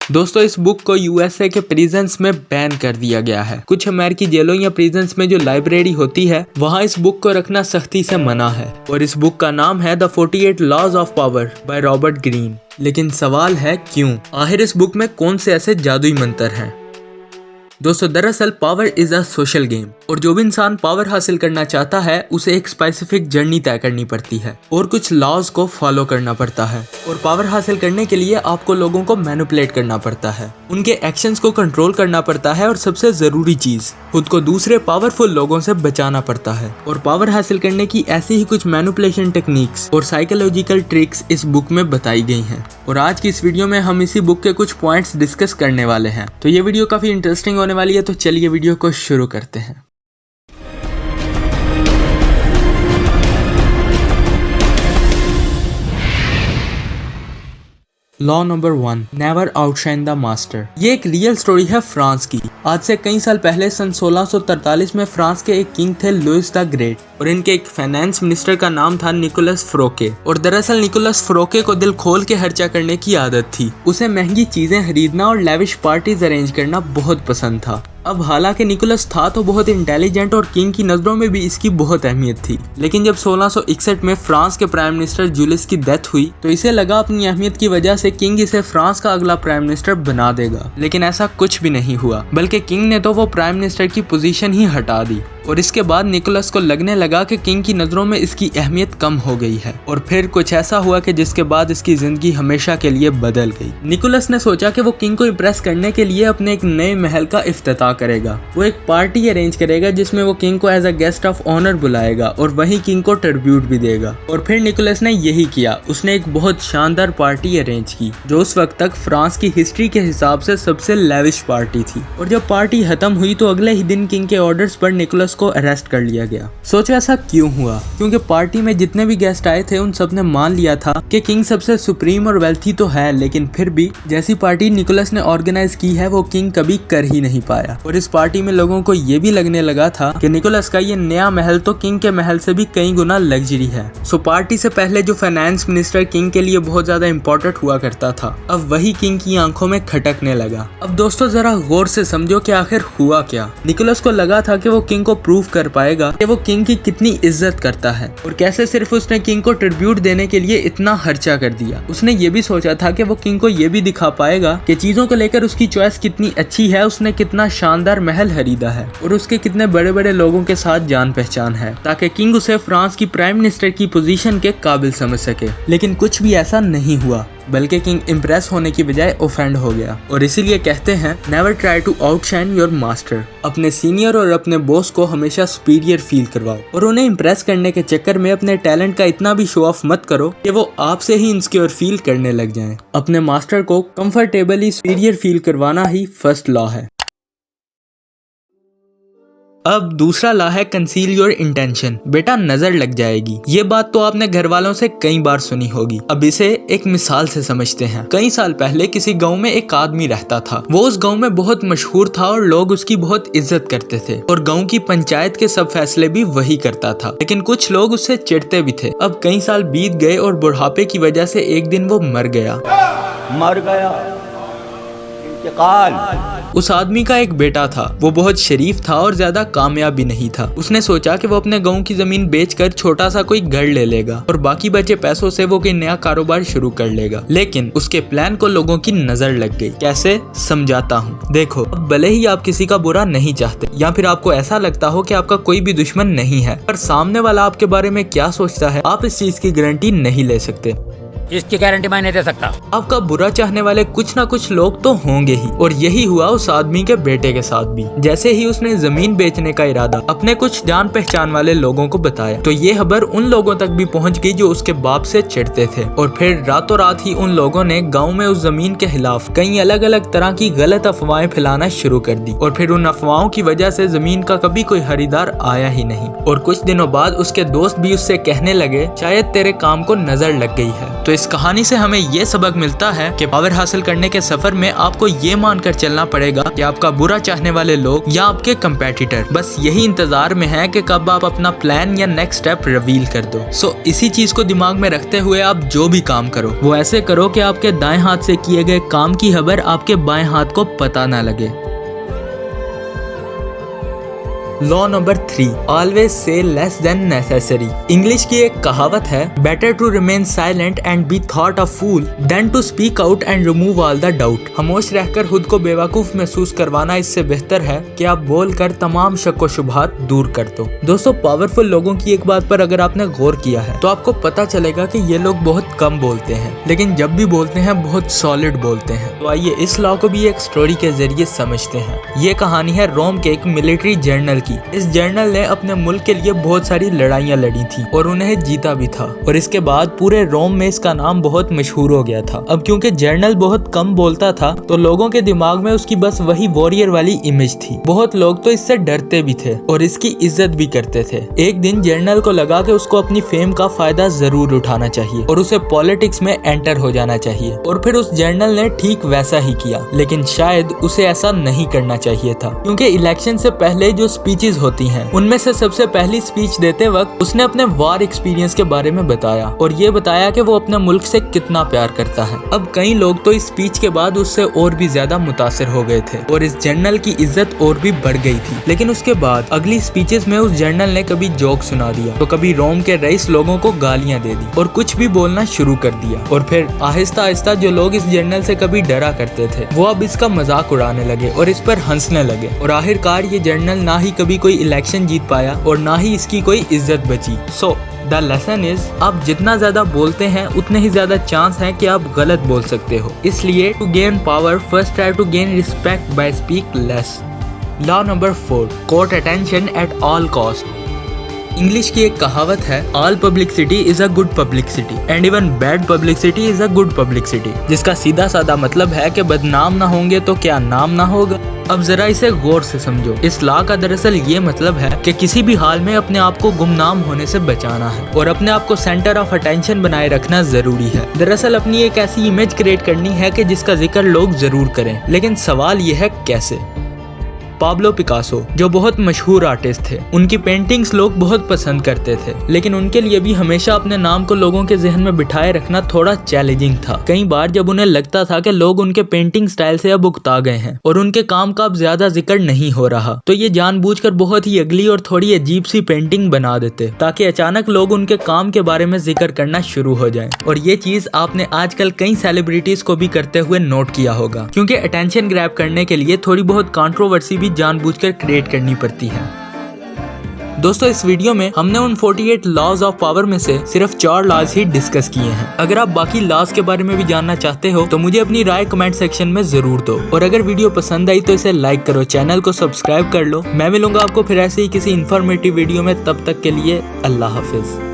दोस्तों इस बुक को यूएसए के प्रिजन्स में बैन कर दिया गया है। कुछ अमेरिकी जेलों या प्रिजन्स में जो लाइब्रेरी होती है वहाँ इस बुक को रखना सख्ती से मना है। और इस बुक का नाम है the 48 laws of power by Robert Greene. लेकिन सवाल है क्यों? आखिर इस बुक में कौन से ऐसे जादुई मंत्र हैं? दोस्तों दरअसल power is a social game और जो भी इंसान पावर हासिल करना चाहता है उसे एक स्पेसिफिक जर्नी तय करनी पड़ती है और कुछ लॉज को फॉलो करना पड़ता है। और पावर हासिल करने के लिए आपको लोगों को मैनिपुलेट करना पड़ता है, उनके एक्शंस को कंट्रोल करना पड़ता है और सबसे जरूरी चीज खुद को दूसरे पावरफुल लोगों से बचाना पड़ता है। और पावर हासिल करने की ऐसी ही कुछ मैनिपुलेशन टेक्निक्स और साइकोलॉजिकल ट्रिक्स इस बुक में बताई गई हैं। और आज की इस वीडियो में हम इसी बुक के कुछ पॉइंट्स डिस्कस करने वाले हैं। तो ये वीडियो काफी इंटरेस्टिंग होने वाली है, तो चलिए वीडियो को शुरू करते हैं। Law number 1, never outshine the master. ये एक रियल स्टोरी है फ्रांस की। आज से कई साल पहले सन 1643 में फ्रांस के एक किंग थे लुइस द ग्रेट और इनके एक फाइनेंस मिनिस्टर का नाम था निकोलस फ्रोके। और दरअसल निकोलस फ्रोके को दिल खोल के खर्चा करने की आदत थी। उसे महंगी चीजें खरीदना और लेविश पार्टीज अरेंज करना बहुत पसंद था। अब हालांकि निकोलस था तो बहुत इंटेलिजेंट और किंग की नजरों में भी इसकी बहुत अहमियत थी। लेकिन जब 1661 में फ्रांस के प्राइम मिनिस्टर जूलियस की डेथ हुई तो इसे लगा अपनी अहमियत की वजह से किंग इसे फ्रांस का अगला प्राइम मिनिस्टर बना देगा। लेकिन ऐसा कुछ भी नहीं हुआ, बल्कि किंग ने तो वो प्राइम मिनिस्टर की पोजीशन ही हटा दी। और इसके बाद निकोलस को लगने लगा कि किंग की नजरों में इसकी अहमियत कम हो गई है। और फिर कुछ ऐसा हुआ कि जिसके बाद इसकी जिंदगी हमेशा के लिए बदल गई। निकोलस ने सोचा कि वो किंग को इम्प्रेस करने के लिए अपने एक नए महल का इफ्तिताह करेगा। वो एक पार्टी अरेंज करेगा जिसमें वो किंग को as a guest of honour बुलाएगा और वहीं किंग को ट्रिब्यूट भी देगा। और फिर निकोलस ने यही किया, उसने एक बहुत शानदार पार्टी अरेंज की जो उस वक्त तक फ्रांस की हिस्ट्री के हिसाब से सबसे लेविश पार्टी थी। और जब पार्टी खत्म हुई तो अगले ही दिन किंग के ऑर्डर्स पर निकोलस को अरेस्ट कर लिया गया। सोचो ऐसा क्यों हुआ? क्योंकि पार्टी में जितने भी गेस्ट आए थे उन सब ने मान लिया था कि किंग सबसे सुप्रीम और वेल्थी तो है, लेकिन फिर भी जैसी पार्टी निकोलस ने ऑर्गेनाइज की है वो किंग कभी कर ही नहीं पाया। और इस पार्टी में लोगों को ये भी लगने लगा था कि निकोलस का ये नया महल तो किंग के महल से भी कई गुना लग्जरी है। सो पार्टी से पहले जो फाइनेंस मिनिस्टर किंग के लिए बहुत ज्यादा इंपॉर्टेंट हुआ करता था अब वही किंग की आंखों में खटकने लगा। अब दोस्तों जरा गौर से समझो कि आखिर हुआ क्या। निकोलस को लगा था कि वो किंग को प्रूव कर पाएगा कि वो किंग की कितनी इज्जत करता है और कैसे सिर्फ उसने किंग को ट्रिब्यूट देने के लिए इतना खर्चा कर दिया। उसने ये भी सोचा था कि वो किंग को ये भी दिखा पाएगा कि चीजों को लेकर उसकी चॉइस कितनी अच्छी है, उसने कितना शानदार महल खरीदा है और उसके कितने बड़े बड़े लोगों के साथ जान पहचान है, ताकि किंग उसे फ्रांस की प्राइम मिनिस्टर की पोजीशन के काबिल समझ सके। लेकिन कुछ भी ऐसा नहीं हुआ, बल्कि किंग इम्प्रेस होने की बजाय ऑफेंड हो गया। और इसीलिए कहते हैं never try to outshine your master. अपने सीनियर और अपने बॉस को हमेशा सुपीरियर फील करवाओ और उन्हें इम्प्रेस करने के चक्कर में अपने टैलेंट का इतना भी शो ऑफ मत करो कि वो आपसे ही इनसिक्योर फील करने लग जाएं। अपने मास्टर को कंफर्टेबली सुपीरियर फील करवाना ही फर्स्ट लॉ है। अब दूसरा लॉ है कंसील योर इंटेंशन। बेटा नजर लग जाएगी। ये बात तो आपने घर वालों से कई बार सुनी होगी। अब इसे एक मिसाल से समझते हैं। कई साल पहले किसी गांव में एक आदमी रहता था। वो उस गांव में बहुत मशहूर था और लोग उसकी बहुत इज्जत करते थे और गांव की पंचायत के सब फैसले भी वही करता था। लेकिन कुछ लोग उससे चिढ़ते भी थे। अब कई साल बीत गए और बुढ़ापे की वजह से एक दिन वो मर गया। उस आदमी का एक बेटा था। वो बहुत शरीफ था और ज्यादा कामयाब भी नहीं था। उसने सोचा कि वो अपने गांव की जमीन बेचकर छोटा सा कोई घर ले लेगा और बाकी बचे पैसों से वो कोई नया कारोबार शुरू कर लेगा। लेकिन उसके प्लान को लोगों की नजर लग गई। कैसे? समझाता हूँ। देखो, अब भले ही आप किसी का बुरा नहीं चाहते या फिर आपको ऐसा लगता हो कि आपका कोई भी दुश्मन नहीं है, पर सामने वाला आपके बारे में क्या सोचता है आप इस चीज की गारंटी नहीं ले सकते। इसकी गारंटी मैं नहीं दे सकता। आपका बुरा चाहने वाले कुछ ना कुछ लोग तो होंगे ही। और यही हुआ उस आदमी के बेटे के साथ भी। जैसे ही उसने जमीन बेचने का इरादा अपने कुछ जान पहचान वाले लोगों को बताया तो ये खबर उन लोगों तक भी पहुंच गई जो उसके बाप से चिढ़ते थे। और फिर रातों रात ही उन लोगों ने गांव में उस जमीन के खिलाफ कई अलग अलग तरह की गलत अफवाहें फैलाना शुरू कर दी। और फिर उन अफवाहों की वजह से जमीन का कभी कोई खरीदार आया ही नहीं। और कुछ दिनों बाद उसके दोस्त भी उससे कहने लगे शायद तेरे काम को नजर लग गई है। तो इस कहानी से हमें ये सबक मिलता है कि पावर हासिल करने के सफर में आपको ये मानकर चलना पड़ेगा कि आपका बुरा चाहने वाले लोग या आपके कंपेटिटर बस यही इंतजार में हैं कि कब आप अपना प्लान या नेक्स्ट स्टेप रिवील कर दो। सो इसी चीज को दिमाग में रखते हुए आप जो भी काम करो वो ऐसे करो कि आपके दाएं हाथ से किए गए काम की खबर आपके बाएं हाथ को पता ना लगे। Law number 3, always say less than necessary. English की एक कहावत है, better to remain silent and be thought a fool than to speak out and remove all the doubt. खामोश रहकर खुद को बेवकूफ महसूस करवाना इससे बेहतर है कि आप बोलकर तमाम शक व शुबहात दूर कर दो। दोस्तों, पावरफुल लोगों की एक बात पर अगर आपने गौर किया है तो आपको पता चलेगा कि ये लोग बहुत कम बोलते हैं, लेकिन जब भी बोलते हैं बहुत सॉलिड बोलते हैं। तो आइए इस लॉ को भी एक स्टोरी के जरिए समझते हैं। ये कहानी है रोम के एक मिलिट्री जनरल। इस जनरल ने अपने मुल्क के लिए बहुत सारी लड़ाइयां लड़ी थी और उन्हें जीता भी था, और इसके बाद पूरे रोम में इसका नाम बहुत मशहूर हो गया था। अब क्योंकि जनरल बहुत कम बोलता था तो लोगों के दिमाग में उसकी बस वही वॉरियर वाली इमेज थी। बहुत लोग तो इससे डरते भी थे और इसकी इज्जत भी करते थे। एक दिन जनरल को लगा कि उसको अपनी फेम का फायदा जरूर उठाना चाहिए और उसे पॉलिटिक्स में एंटर हो जाना चाहिए, और फिर उस जनरल ने ठीक वैसा ही किया। लेकिन शायद उसे ऐसा नहीं करना चाहिए था, क्योंकि इलेक्शन से पहले जो स्पीचेस होती हैं उनमें से सबसे पहली स्पीच देते वक्त उसने अपने वार एक्सपीरियंस के बारे में बताया और ये बताया कि वो अपने मुल्क से कितना प्यार करता है। अब कई लोग तो इस स्पीच के बाद उससे और भी ज्यादा मुतासिर हो गए थे और इस जनरल की इज्जत और भी बढ़ गई थी। लेकिन उसके बाद अगली स्पीचेस में उस जनरल ने कभी जोक सुना दिया तो कभी रोम के रईस लोगों को गालियां दे दी और कुछ भी बोलना शुरू कर दिया। और फिर आहिस्ता आहिस्ता जो लोग इस जनरल से कभी डरा करते थे वो अब इसका मजाक उड़ाने लगे और इस पर हंसने लगे, और आखिरकार ये जनरल ना ही कभी कोई इलेक्शन जीत पाया और ना ही इसकी कोई इज्जत बची। सो द लेसन इज, आप जितना ज्यादा बोलते हैं उतने ही ज्यादा चांस है कि आप गलत बोल सकते हो। इसलिए to gain power first try to gain respect by speak less. Law number 4, court attention at all cost. English की एक कहावत है, all publicity is a good publicity and even bad publicity is a good publicity, जिसका सीधा साधा मतलब है कि बदनाम ना होंगे तो क्या नाम ना होगा। अब जरा इसे गौर से समझो। इस लॉ का दरअसल ये मतलब है कि किसी भी हाल में अपने आप को गुमनाम होने से बचाना है और अपने आप को सेंटर ऑफ अटेंशन बनाए रखना जरूरी है। दरअसल अपनी एक ऐसी इमेज क्रिएट करनी है कि जिसका जिक्र लोग जरूर करें, लेकिन सवाल ये है कैसे। पाब्लो पिकासो जो बहुत मशहूर आर्टिस्ट थे, उनकी पेंटिंग्स लोग बहुत पसंद करते थे, लेकिन उनके लिए भी हमेशा अपने नाम को लोगों के जहन में बिठाए रखना थोड़ा चैलेंजिंग था। कई बार जब उन्हें लगता था कि लोग उनके पेंटिंग स्टाइल से अब उकता गए हैं और उनके काम का अब ज्यादा जिक्र नहीं हो रहा, तो ये जानबूझकर बहुत ही अगली और थोड़ी अजीब सी पेंटिंग बना देते ताकि अचानक लोग उनके काम के बारे में जिक्र करना शुरू हो जाए। और ये चीज आपने आजकल कई सेलिब्रिटीज को भी करते हुए नोट किया होगा, क्योंकि अटेंशन ग्रैब करने के लिए थोड़ी बहुत कंट्रोवर्सी भी जानबूझकर क्रिएट करनी पड़ती है। दोस्तों, इस वीडियो में हमने उन 48 लॉज ऑफ पावर में से सिर्फ 4 लॉज ही डिस्कस किए हैं। अगर आप बाकी लॉज के बारे में भी जानना चाहते हो तो मुझे अपनी राय कमेंट सेक्शन में जरूर दो, और अगर वीडियो पसंद आई तो इसे लाइक करो, चैनल को सब्सक्राइब कर लो। मैं मिलूंगा आपको फिर ऐसे ही किसी इन्फॉर्मेटिव वीडियो में, तब तक के लिए अल्लाह हाफिज।